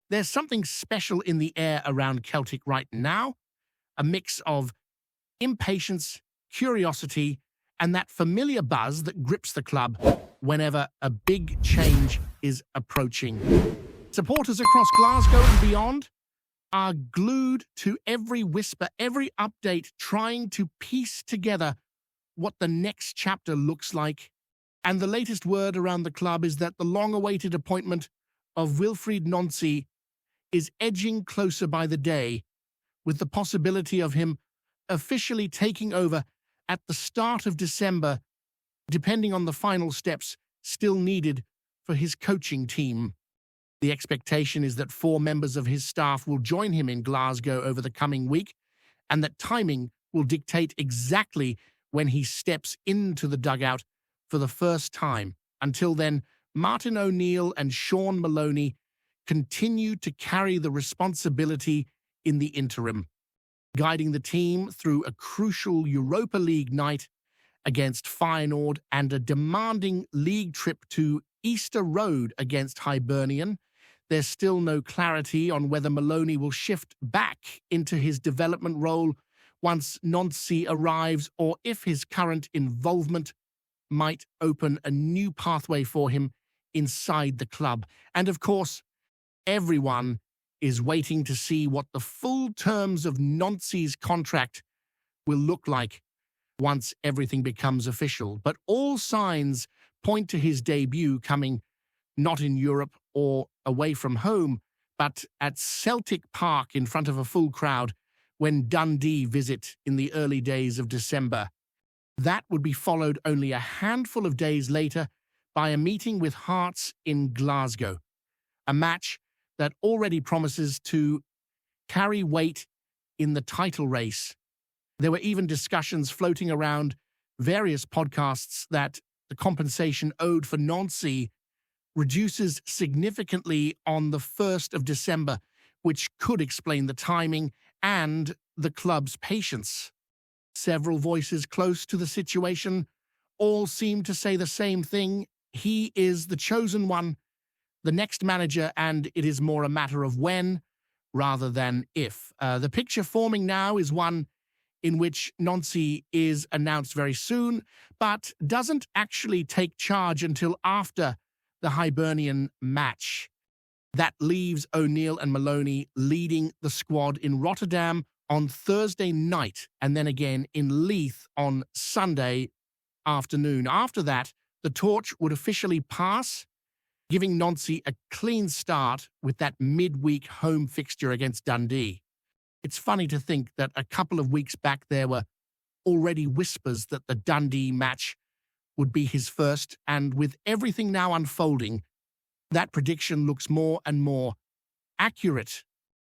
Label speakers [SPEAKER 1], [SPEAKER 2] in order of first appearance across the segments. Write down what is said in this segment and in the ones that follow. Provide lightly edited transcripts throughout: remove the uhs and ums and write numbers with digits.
[SPEAKER 1] There's something special in the air around Celtic right now, a mix of impatience, curiosity, and that familiar buzz that grips the club whenever a big change is approaching. Supporters across Glasgow and beyond are glued to every whisper, every update, trying to piece together what the next chapter looks like. And the latest word around the club is that the long-awaited appointment of Wilfried Nancy is edging closer by the day, with the possibility of him officially taking over at the start of December, depending on the final steps still needed for his coaching team. The expectation is that 4 members of his staff will join him in Glasgow over the coming week, and that timing will dictate exactly when he steps into the dugout for the first time. Until then, Martin O'Neill and Sean Maloney continue to carry the responsibility in the interim, guiding the team through a crucial Europa League night against Feyenoord and a demanding league trip to Easter Road against Hibernian. There's still no clarity on whether Maloney will shift back into his development role once Nancy arrives, or if his current involvement might open a new pathway for him inside the club. And of course, everyone is waiting to see what the full terms of Nancy's contract will look like once everything becomes official. But all signs point to his debut coming not in Europe or away from home, but at Celtic Park in front of a full crowd when Dundee visit in the early days of December. That would be followed only a handful of days later by a meeting with Hearts in Glasgow, a match that already promises to carry weight in the title race. There were even discussions floating around various podcasts that the compensation owed for Nancy reduces significantly on the 1st of December, which could explain the timing and the club's patience. Several voices close to the situation all seem to say the same thing. He is the chosen one, the next manager, and it is more a matter of when rather than if. The picture forming now is one in which Nancy is announced very soon, but doesn't actually take charge until after the Hibernian match. That leaves O'Neill and Maloney leading the squad in Rotterdam on Thursday night, and then again in Leith on Sunday afternoon. After that, the torch would officially pass, giving Nancy a clean start with that midweek home fixture against Dundee. It's funny to think that a couple of weeks back there were already whispers that the Dundee match would be his first, and with everything now unfolding, that prediction looks more and more accurate.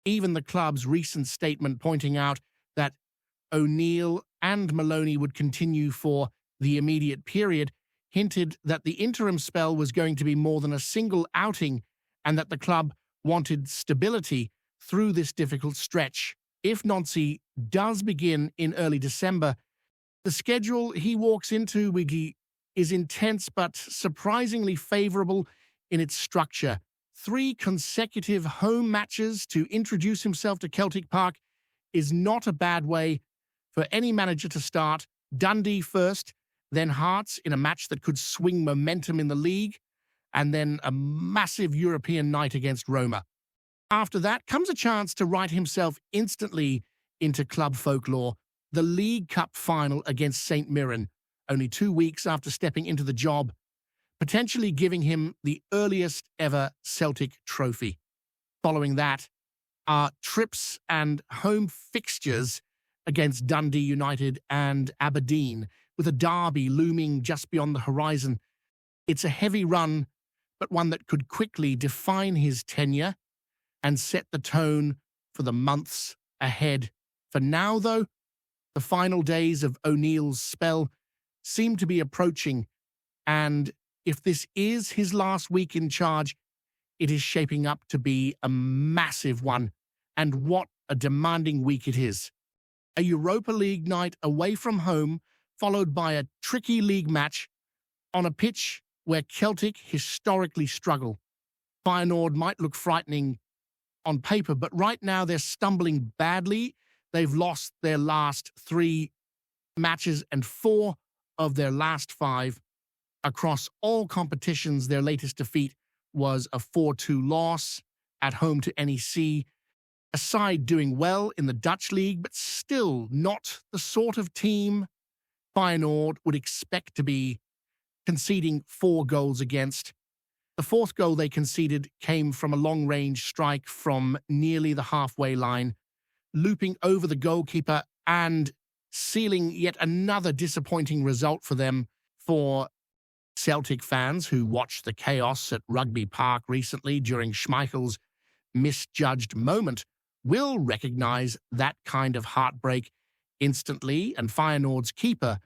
[SPEAKER 1] Even the club's recent statement pointing out that O'Neill and Maloney would continue for the immediate period hinted that the interim spell was going to be more than a single outing, and that the club wanted stability through this difficult stretch. If Nancy does begin in early December, the schedule he walks into, Wiggy, is intense but surprisingly favorable in its structure. 3 consecutive home matches to introduce himself to Celtic Park is not a bad way for any manager to start. Dundee first, then Hearts in a match that could swing momentum in the league, and then a massive European night against Roma. After that comes a chance to write himself instantly into club folklore, the League Cup final against St. Mirren, only 2 weeks after stepping into the job, potentially giving him the earliest ever Celtic trophy. Following that are trips and home fixtures against Dundee United and Aberdeen, with a derby looming just beyond the horizon. It's a heavy run, but one that could quickly define his tenure and set the tone for the months ahead. For now, though, the final days of O'Neill's spell seem to be approaching, and if this is his last week in charge, it is shaping up to be a massive one. And what a demanding week it is. A Europa League night away from home, followed by a tricky league match on a pitch where Celtic historically struggle. Feyenoord might look frightening, on paper, but right now they're stumbling badly. They've lost their last 3 matches and 4 of their last 5. Across all competitions, their latest defeat was a 4-2 loss at home to NEC, a side doing well in the Dutch league, but still not the sort of team Feyenoord would expect to be, conceding 4 goals against. The 4th goal they conceded came from a long-range strike from nearly the halfway line, looping over the goalkeeper and sealing yet another disappointing result for them. For Celtic fans who watched the chaos at Rugby Park recently during Schmeichel's misjudged moment will recognise that kind of heartbreak instantly, and Feyenoord's keeper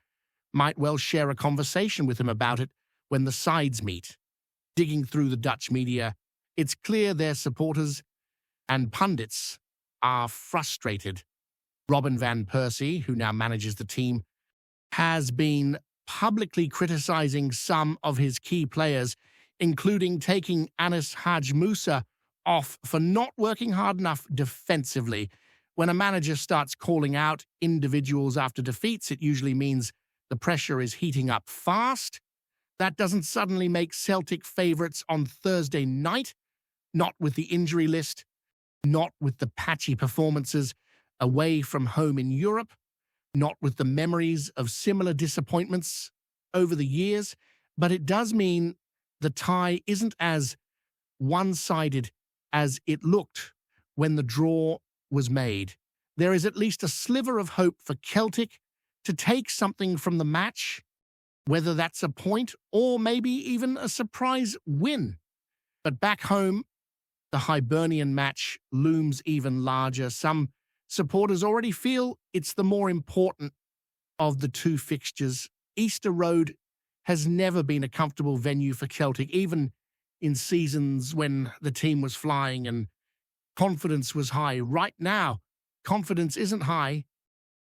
[SPEAKER 1] might well share a conversation with him about it when the sides meet. Digging through the Dutch media, it's clear their supporters and pundits are frustrated. Robin van Persie, who now manages the team, has been publicly criticising some of his key players, including taking Anis Haj Musa off for not working hard enough defensively. When a manager starts calling out individuals after defeats, it usually means the pressure is heating up fast. That doesn't suddenly make Celtic favourites on Thursday night, not with the injury list, not with the patchy performances away from home in Europe, not with the memories of similar disappointments over the years, but it does mean the tie isn't as one-sided as it looked when the draw was made. There is at least a sliver of hope for Celtic to take something from the match, whether that's a point or maybe even a surprise win. But back home, the Hibernian match looms even larger. Some supporters already feel it's the more important of the 2 fixtures. Easter Road has never been a comfortable venue for Celtic, even in seasons when the team was flying and confidence was high. Right now, confidence isn't high,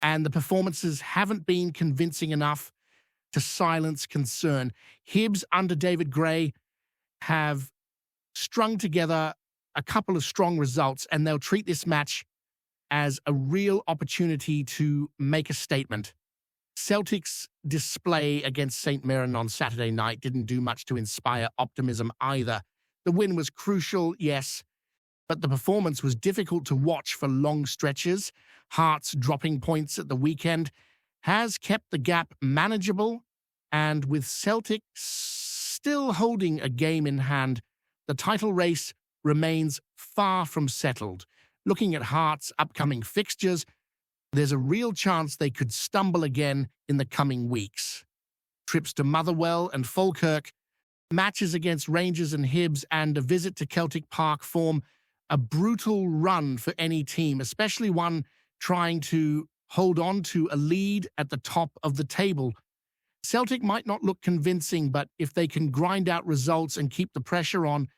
[SPEAKER 1] and the performances haven't been convincing enough to silence concern. Hibs under David Gray have strung together a couple of strong results, and they'll treat this match as a real opportunity to make a statement. Celtic's display against St. Mirren on Saturday night didn't do much to inspire optimism either. The win was crucial, yes, but the performance was difficult to watch for long stretches. Hearts dropping points at the weekend has kept the gap manageable, and with Celtic still holding a game in hand, the title race remains far from settled. Looking at Hearts' upcoming fixtures, there's a real chance they could stumble again in the coming weeks. Trips to Motherwell and Falkirk, matches against Rangers and Hibs, and a visit to Celtic Park form a brutal run for any team, especially one trying to hold on to a lead at the top of the table. Celtic might not look convincing, but if they can grind out results and keep the pressure on,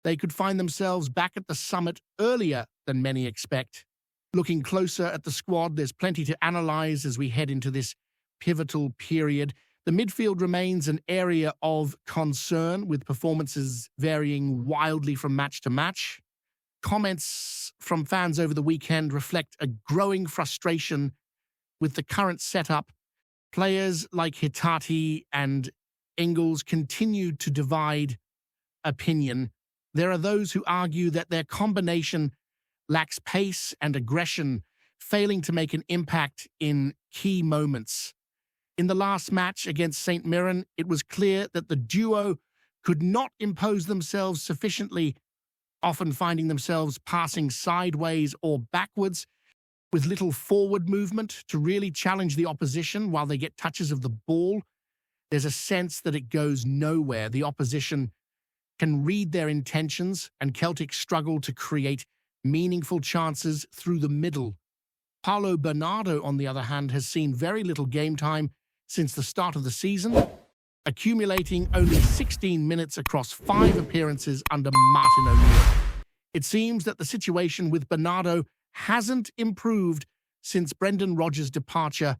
[SPEAKER 1] they could find themselves back at the summit earlier than many expect. Looking closer at the squad, there's plenty to analyse as we head into this pivotal period. The midfield remains an area of concern, with performances varying wildly from match to match. Comments from fans over the weekend reflect a growing frustration with the current setup. Players like Hitati and Ingles continue to divide opinion. There are those who argue that their combination lacks pace and aggression, failing to make an impact in key moments. In the last match against St. Mirren, it was clear that the duo could not impose themselves sufficiently, often finding themselves passing sideways or backwards with little forward movement to really challenge the opposition while they get touches of the ball. There's a sense that it goes nowhere. The opposition can read their intentions, and Celtic struggle to create meaningful chances through the middle. Paulo Bernardo, on the other hand, has seen very little game time since the start of the season, accumulating only 16 minutes across 5 appearances under Martin O'Neill. It seems that the situation with Bernardo hasn't improved since Brendan Rodgers' departure,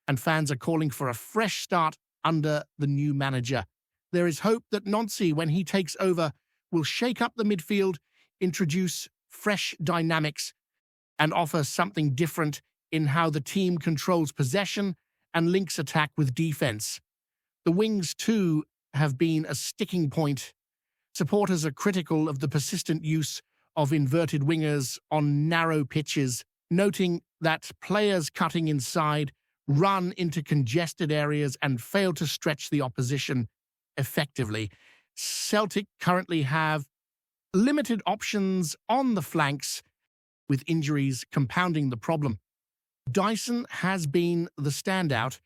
[SPEAKER 1] and fans are calling for a fresh start under the new manager. There is hope that Nancy, when he takes over, will shake up the midfield, introduce fresh dynamics and offer something different in how the team controls possession and links attack with defense. The wings, too, have been a sticking point. Supporters are critical of the persistent use of inverted wingers on narrow pitches, noting that players cutting inside run into congested areas and fail to stretch the opposition effectively. Celtic currently have limited options on the flanks, with injuries compounding the problem. Dyson has been the standout,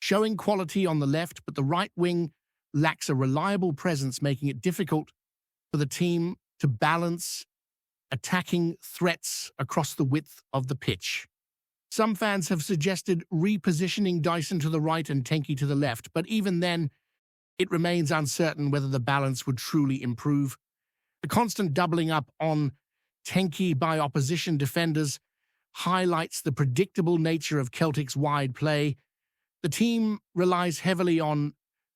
[SPEAKER 1] showing quality on the left, but the right wing lacks a reliable presence, making it difficult for the team to balance attacking threats across the width of the pitch. Some fans have suggested repositioning Dyson to the right and Tenki to the left, but even then, it remains uncertain whether the balance would truly improve. The constant doubling up on Tenki by opposition defenders highlights the predictable nature of Celtic's wide play. The team relies heavily on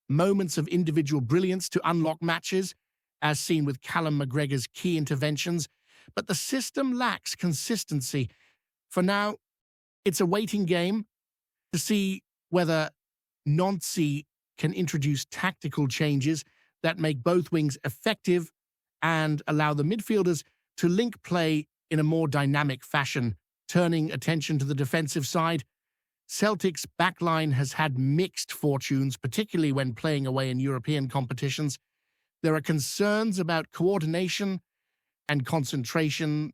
[SPEAKER 1] moments of individual brilliance to unlock matches, as seen with Callum McGregor's key interventions, but the system lacks consistency. For now, it's a waiting game to see whether Nancy can introduce tactical changes that make both wings effective and allow the midfielders to link play in a more dynamic fashion. Turning attention to the defensive side, Celtic's backline has had mixed fortunes, particularly when playing away in European competitions. There are concerns about coordination and concentration,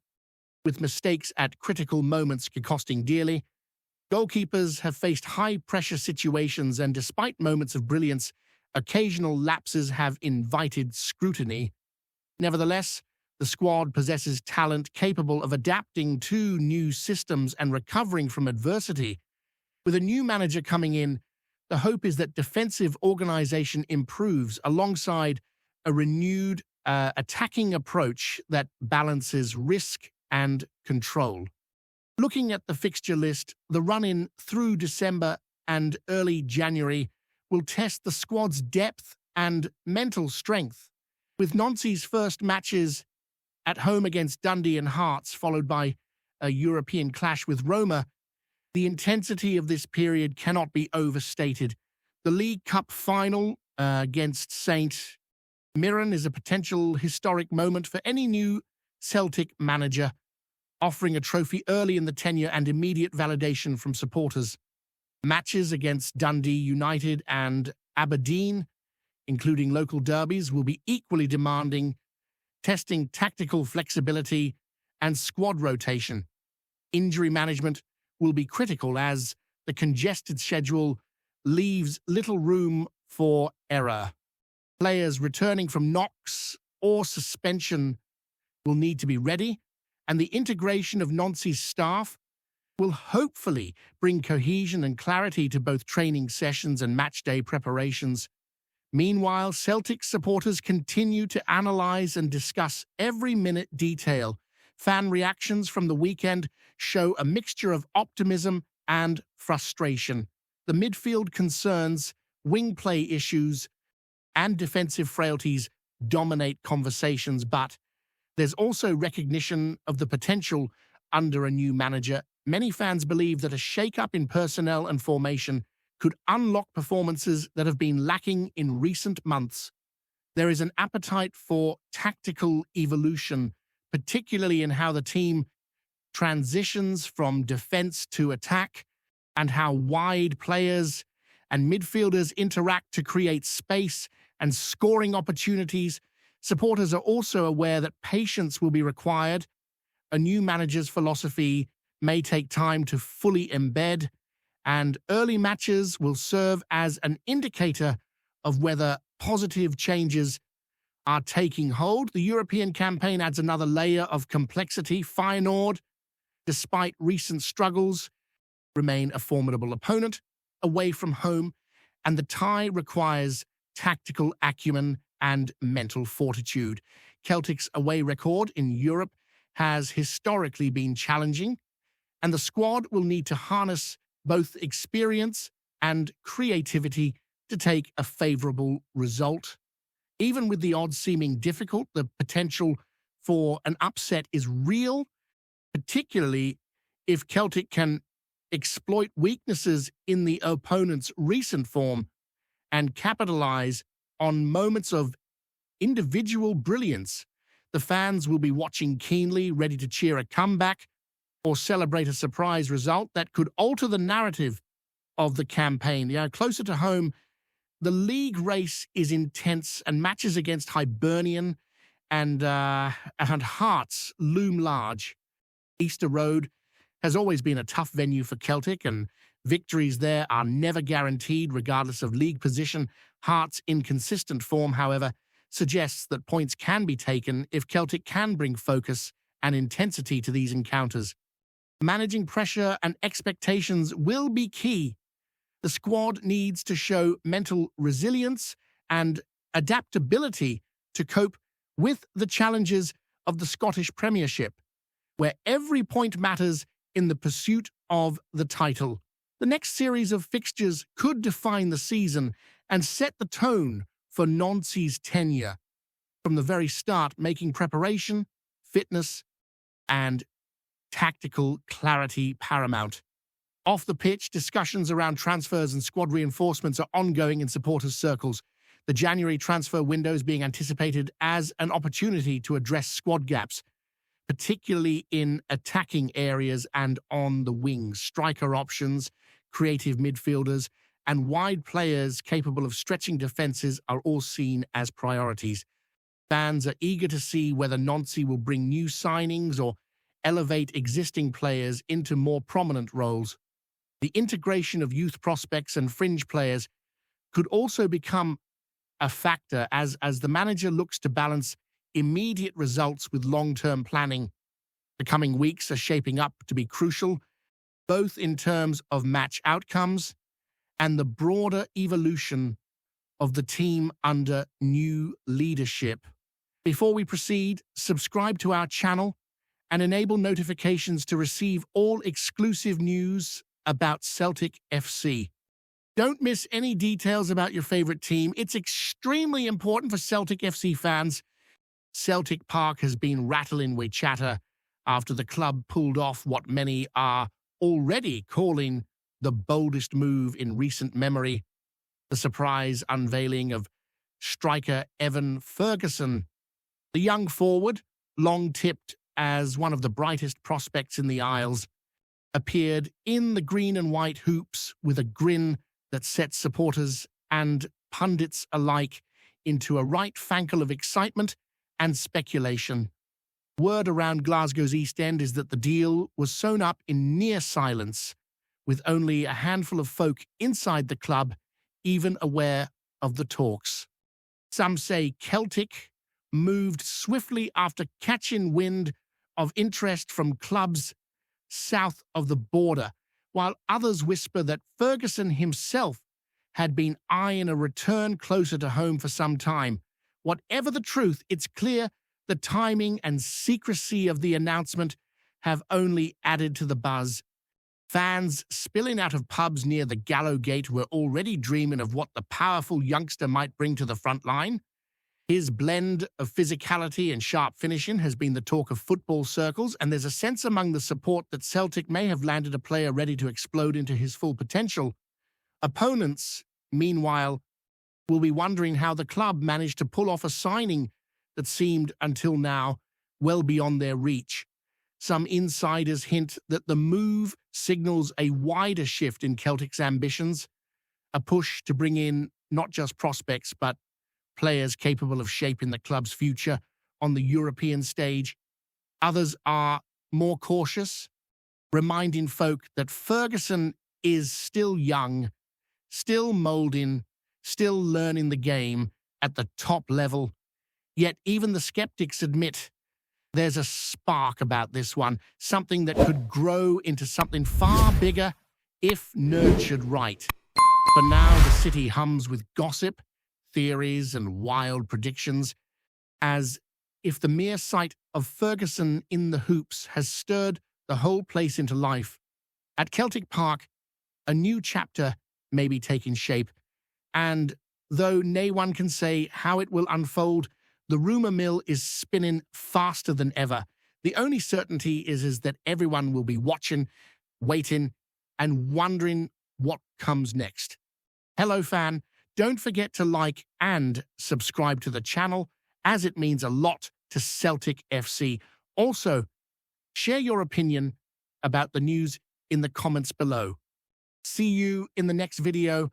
[SPEAKER 1] with mistakes at critical moments costing dearly. Goalkeepers have faced high-pressure situations, and despite moments of brilliance, occasional lapses have invited scrutiny. Nevertheless, the squad possesses talent capable of adapting to new systems and recovering from adversity. With a new manager coming in, the hope is that defensive organization improves alongside a renewed attacking approach that balances risk and control. Looking at the fixture list, the run-in through December and early January will test the squad's depth and mental strength. With Nancy's first matches at home against Dundee and Hearts, followed by a European clash with Roma, the intensity of this period cannot be overstated. The League Cup final against St. Mirren is a potential historic moment for any new Celtic manager, offering a trophy early in the tenure and immediate validation from supporters. Matches against Dundee United and Aberdeen, including local derbies, will be equally demanding, testing tactical flexibility and squad rotation. Injury management will be critical as the congested schedule leaves little room for error. Players returning from knocks or suspension will need to be ready, and the integration of Nancy's staff will hopefully bring cohesion and clarity to both training sessions and matchday preparations. Meanwhile, Celtic supporters continue to analyze and discuss every minute detail. Fan reactions from the weekend show a mixture of optimism and frustration. The midfield concerns, wing play issues, and defensive frailties dominate conversations, but there's also recognition of the potential under a new manager. Many fans believe that a shake-up in personnel and formation could unlock performances that have been lacking in recent months. There is an appetite for tactical evolution, particularly in how the team transitions from defense to attack and how wide players and midfielders interact to create space and scoring opportunities. Supporters are also aware that patience will be required. A new manager's philosophy may take time to fully embed, and early matches will serve as an indicator of whether positive changes are taking hold. The European campaign adds another layer of complexity. Feyenoord, despite recent struggles, remain a formidable opponent away from home, and the tie requires tactical acumen and mental fortitude. Celtic's away record in Europe has historically been challenging, and the squad will need to harness both experience and creativity to take a favorable result. Even with the odds seeming difficult, the potential for an upset is real, particularly if Celtic can exploit weaknesses in the opponent's recent form and capitalize on moments of individual brilliance. The fans will be watching keenly, ready to cheer a comeback or celebrate a surprise result that could alter the narrative of the campaign. Closer to home, the league race is intense and matches against Hibernian and Hearts loom large. Easter Road has always been a tough venue for Celtic, and victories there are never guaranteed regardless of league position. Hearts' inconsistent form, however, suggests that points can be taken if Celtic can bring focus and intensity to these encounters. Managing pressure and expectations will be key. The squad needs to show mental resilience and adaptability to cope with the challenges of the Scottish Premiership, where every point matters in the pursuit of the title. The next series of fixtures could define the season and set the tone for Nancy's tenure. From the very start, making preparation, fitness, and tactical clarity paramount. Off the pitch, discussions around transfers and squad reinforcements are ongoing in supporters' circles. The January transfer window is being anticipated as an opportunity to address squad gaps, particularly in attacking areas and on the wings. Striker options, creative midfielders, and wide players capable of stretching defences are all seen as priorities. Fans are eager to see whether Nancy will bring new signings or elevate existing players into more prominent roles. The integration of youth prospects and fringe players could also become a factor as the manager looks to balance immediate results with long-term planning. The coming weeks are shaping up to be crucial, both in terms of match outcomes and the broader evolution of the team under new leadership. Before we proceed, subscribe to our channel and enable notifications to receive all exclusive news about Celtic FC. Don't miss any details about your favorite team. It's extremely important for Celtic FC fans. Celtic Park has been rattling with chatter after the club pulled off what many are already calling the boldest move in recent memory: the surprise unveiling of striker Evan Ferguson. The young forward, long tipped as one of the brightest prospects in the Isles, appeared in the green and white hoops with a grin that set supporters and pundits alike into a right fankle of excitement and speculation. Word around Glasgow's East End is that the deal was sewn up in near silence, with only a handful of folk inside the club even aware of the talks. Some say Celtic moved swiftly after catching wind of interest from clubs south of the border, while others whisper that Ferguson himself had been eyeing a return closer to home for some time. Whatever the truth, it's clear the timing and secrecy of the announcement have only added to the buzz. Fans spilling out of pubs near the Gallowgate were already dreaming of what the powerful youngster might bring to the front line. His blend of physicality and sharp finishing has been the talk of football circles, and there's a sense among the support that Celtic may have landed a player ready to explode into his full potential. Opponents, meanwhile, will be wondering how the club managed to pull off a signing that seemed, until now, well beyond their reach. Some insiders hint that the move signals a wider shift in Celtic's ambitions, a push to bring in not just prospects, but players capable of shaping the club's future on the European stage. Others are more cautious, reminding folk that Ferguson is still young, still moulding, still learning the game at the top level. Yet even the skeptics admit there's a spark about this one, something that could grow into something far bigger if nurtured right. For now, the city hums with gossip, theories, and wild predictions, as if the mere sight of Ferguson in the hoops has stirred the whole place into life. At Celtic Park, a new chapter may be taking shape, and though no one can say how it will unfold, The rumor mill is spinning faster than ever. The only certainty is that everyone will be watching, waiting, and wondering what comes next. Hello, fan. Don't forget to like and subscribe to the channel, as it means a lot to Celtic FC. Also, share your opinion about the news in the comments below. See you in the next video.